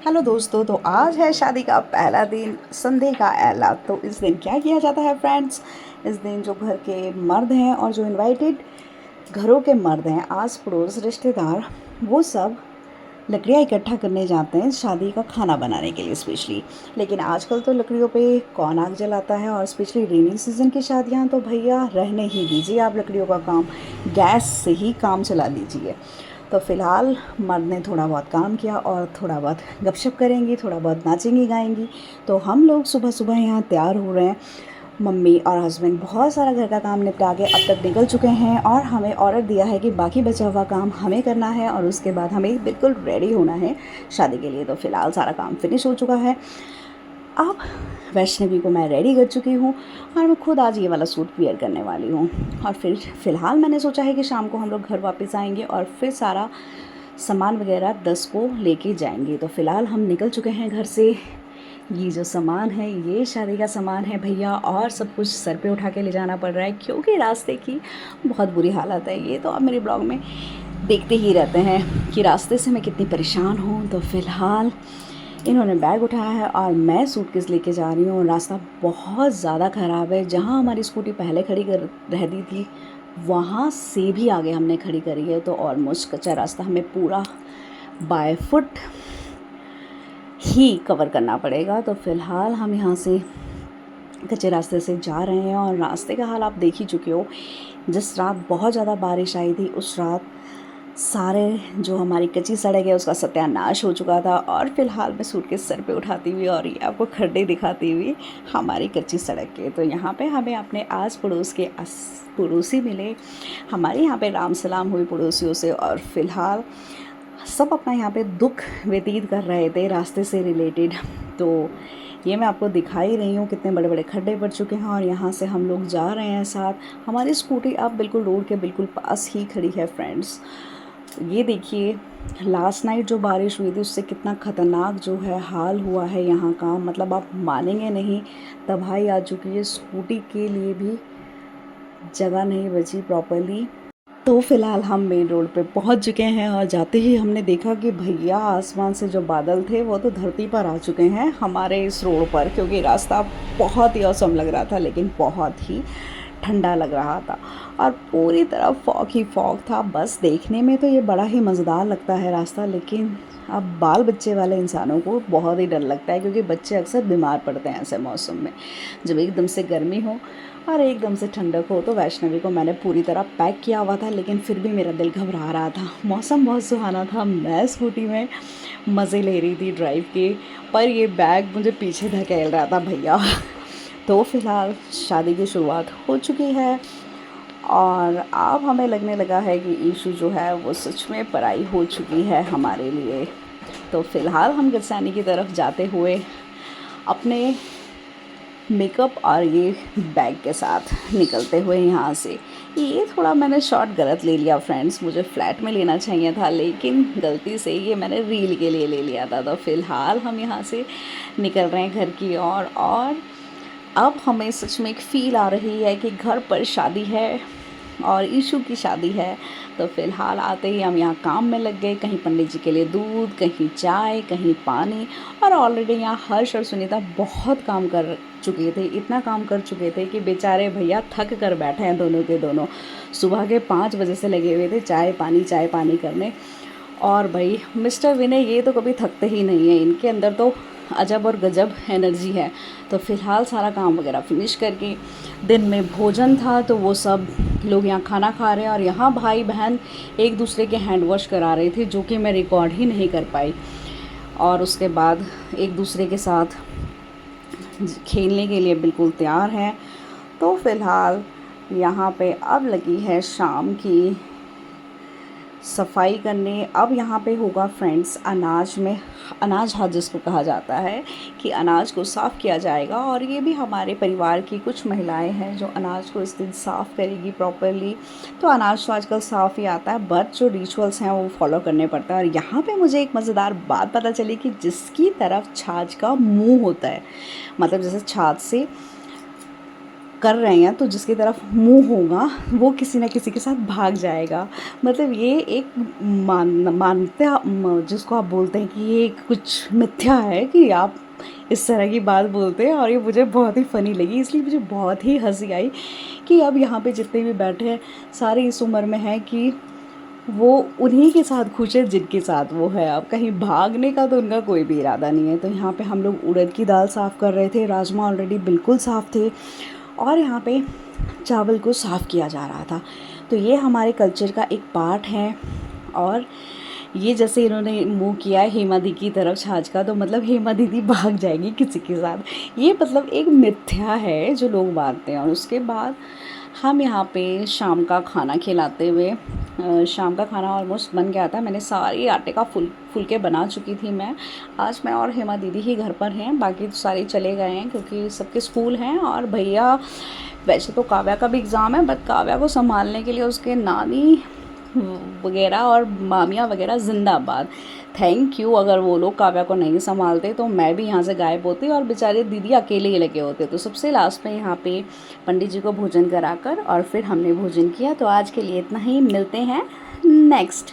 Hello दोस्तों, तो आज है शादी का पहला दिन, संडे का ऐलान। तो इस दिन क्या किया जाता है फ्रेंड्स? इस दिन जो घर के मर्द हैं और जो इनवाइटेड घरों के मर्द हैं, आस पड़ोस रिश्तेदार, वो सब लकड़ियाँ इकट्ठा करने जाते हैं शादी का खाना बनाने के लिए स्पेशली। लेकिन आजकल तो लकड़ियों पे कौन आग जलाता है, और स्पेशली रेनी सीज़न की शादियाँ तो भैया रहने ही दीजिए आप लकड़ियों का काम, गैस से ही काम चला दीजिए। तो फ़िलहाल मर्द ने थोड़ा बहुत काम किया और थोड़ा बहुत गपशप करेंगी, थोड़ा बहुत नाचेंगी गाएंगी। तो हम लोग सुबह सुबह यहाँ तैयार हो रहे हैं। मम्मी और हस्बैंड बहुत सारा घर का काम निपटा के अब तक निकल चुके हैं, और हमें ऑर्डर दिया है कि बाकी बचा हुआ काम हमें करना है और उसके बाद हमें बिल्कुल रेडी होना है शादी के लिए। तो फ़िलहाल सारा काम फिनिश हो चुका है। अब वैष्णवी को मैं रेडी कर चुकी हूँ और मैं खुद आज ये वाला सूट वियर करने वाली हूँ। और फिर फ़िलहाल मैंने सोचा है कि शाम को हम लोग घर वापस आएंगे और फिर सारा सामान वगैरह 10 को लेके जाएंगे। तो फ़िलहाल हम निकल चुके हैं घर से। ये जो सामान है ये शादी का सामान है भैया, और सब कुछ सर पे उठा के ले जाना पड़ रहा है क्योंकि रास्ते की बहुत बुरी हालत है। ये तो आप मेरे ब्लॉग में देखते ही रहते हैं कि रास्ते से मैं कितनी परेशान हूँ। तो फ़िलहाल इन्होंने बैग उठाया है और मैं सूटकेस लेके जा रही हूँ। रास्ता बहुत ज़्यादा ख़राब है। जहाँ हमारी स्कूटी पहले खड़ी कर रहती थी वहाँ से भी आगे हमने खड़ी करी है, तो ऑलमोस्ट कच्चा रास्ता हमें पूरा बाय फुट ही कवर करना पड़ेगा। तो फ़िलहाल हम यहाँ से कच्चे रास्ते से जा रहे हैं और रास्ते का हाल आप देख ही चुके हो। जिस रात बहुत ज़्यादा बारिश आई थी उस रात सारे जो हमारी कच्ची सड़क है उसका सत्यानाश हो चुका था। और फिलहाल मैं सूटकेस सर पे उठाती हुई और ये आपको खड्डे दिखाती हुई हमारी कच्ची सड़क के। तो यहाँ पे हमें अपने आस पड़ोस के पड़ोसी मिले। हमारे यहाँ पे राम सलाम हुई पड़ोसियों से, और फिलहाल सब अपना यहाँ पे दुख व्यतीत कर रहे थे रास्ते से रिलेटेड। तो ये मैं आपको दिखा ही रही हूँ कितने बड़े बड़े खड्डे पड़ चुके हैं। और यहाँ से हम लोग जा रहे हैं साथ। हमारी स्कूटी अब बिल्कुल रोड के बिल्कुल पास ही खड़ी है फ्रेंड्स। ये देखिए लास्ट नाइट जो बारिश हुई थी उससे कितना ख़तरनाक जो है हाल हुआ है यहाँ का, मतलब आप मानेंगे नहीं। तबाही आ चुकी है, स्कूटी के लिए भी जगह नहीं बची प्रॉपरली। तो फ़िलहाल हम मेन रोड पे पहुंच चुके हैं और जाते ही हमने देखा कि भैया आसमान से जो बादल थे वो तो धरती पर आ चुके हैं हमारे इस रोड पर, क्योंकि रास्ता बहुत ही औसम लग रहा था लेकिन बहुत ही ठंडा लग रहा था और पूरी तरफ फॉग ही फॉग था। बस देखने में तो ये बड़ा ही मज़ेदार लगता है रास्ता, लेकिन अब बाल बच्चे वाले इंसानों को बहुत ही डर लगता है क्योंकि बच्चे अक्सर बीमार पड़ते हैं ऐसे मौसम में, जब एकदम से गर्मी हो और एकदम से ठंडक हो। तो वैष्णवी को मैंने पूरी तरह पैक किया हुआ था लेकिन फिर भी मेरा दिल घबरा रहा था। मौसम बहुत सुहाना था, मैं स्कूटी में मज़े ले रही थी ड्राइव के, पर ये बैग मुझे पीछे धकेल रहा था भैया। तो फ़िलहाल शादी की शुरुआत हो चुकी है और अब हमें लगने लगा है कि इशू जो है वो सच में पराई हो चुकी है हमारे लिए। तो फ़िलहाल हम गिरसानी की तरफ जाते हुए अपने मेकअप और ये बैग के साथ निकलते हुए यहाँ से, ये थोड़ा मैंने शॉट गलत ले लिया फ्रेंड्स, मुझे फ्लैट में लेना चाहिए था लेकिन गलती से ये मैंने रील के लिए ले लिया था। तो फ़िलहाल हम यहाँ से निकल रहे हैं घर की ओर और अब हमें सच में एक फ़ील आ रही है कि घर पर शादी है और ईशू की शादी है। तो फ़िलहाल आते ही हम यहाँ काम में लग गए, कहीं पंडित जी के लिए दूध, कहीं चाय, कहीं पानी। और ऑलरेडी यहाँ हर्ष और सुनीता बहुत काम कर चुके थे, इतना काम कर चुके थे कि बेचारे भैया थक कर बैठे हैं दोनों के दोनों। सुबह के 5 बजे से लगे हुए थे चाय पानी करने। और भाई मिस्टर विनय ये तो कभी थकते ही नहीं है, इनके अंदर तो अजब और गजब एनर्जी है। तो फ़िलहाल सारा काम वगैरह फिनिश करके दिन में भोजन था तो वो सब लोग यहाँ खाना खा रहे हैं और यहाँ भाई बहन एक दूसरे के हैंड वॉश करा रहे थे, जो कि मैं रिकॉर्ड ही नहीं कर पाई। और उसके बाद एक दूसरे के साथ खेलने के लिए बिल्कुल तैयार हैं। तो फ़िलहाल यहाँ पे अब लगी है शाम की सफाई करने। अब यहाँ पे होगा फ्रेंड्स अनाज हाथ जिसको कहा जाता है, कि अनाज को साफ़ किया जाएगा। और ये भी हमारे परिवार की कुछ महिलाएं हैं जो अनाज को इस दिन साफ़ करेगी प्रॉपरली। तो अनाज तो आजकल साफ़ ही आता है, बट जो रिचुअल्स हैं वो फॉलो करने पड़ता है। और यहाँ पे मुझे एक मज़ेदार बात पता चली कि जिसकी तरफ छाछ का मुँह होता है, मतलब जैसे छाछ से कर रहे हैं तो जिसकी तरफ मुंह होगा वो किसी न किसी के साथ भाग जाएगा। मतलब ये एक मान्यता जिसको आप बोलते हैं कि ये कुछ मिथ्या है कि आप इस तरह की बात बोलते हैं, और ये मुझे बहुत ही फ़नी लगी, इसलिए मुझे बहुत ही हँसी आई कि अब यहाँ पे जितने भी बैठे हैं सारे इस उम्र में हैं कि वो उन्हीं के साथ खुश है जिनके साथ वो है। अब कहीं भागने का तो उनका कोई भी इरादा नहीं है। तो यहाँ पे हम लोग उड़द की दाल साफ़ कर रहे थे, राजमा ऑलरेडी बिल्कुल साफ़ थे, और यहाँ पे चावल को साफ़ किया जा रहा था। तो ये हमारे कल्चर का एक पार्ट है। और ये जैसे इन्होंने मुँह किया है हेमा दी की तरफ छाछ का, तो मतलब हेमा दीदी भाग जाएगी किसी के साथ। ये मतलब एक मिथ्या है जो लोग मानते हैं। और उसके बाद हम यहाँ पे शाम का खाना खिलाते हुए, शाम का खाना ऑलमोस्ट बन गया था। मैंने सारी आटे का फुलके बना चुकी थी मैं। आज मैं और हेमा दीदी ही घर पर हैं, बाकी तो सारे चले गए हैं क्योंकि सबके स्कूल हैं। और भैया, वैसे तो काव्या का भी एग्ज़ाम है, बट काव्या को संभालने के लिए उसके नानी वगैरह और मामियाँ वगैरह जिंदाबाद। थैंक यू, अगर वो लोग काव्या को नहीं संभालते तो मैं भी यहाँ से गायब होती और बेचारे दीदी अकेले ही लगे होते। तो सबसे लास्ट में यहाँ पे पंडित जी को भोजन कराकर और फिर हमने भोजन किया। तो आज के लिए इतना ही, मिलते हैं नेक्स्ट।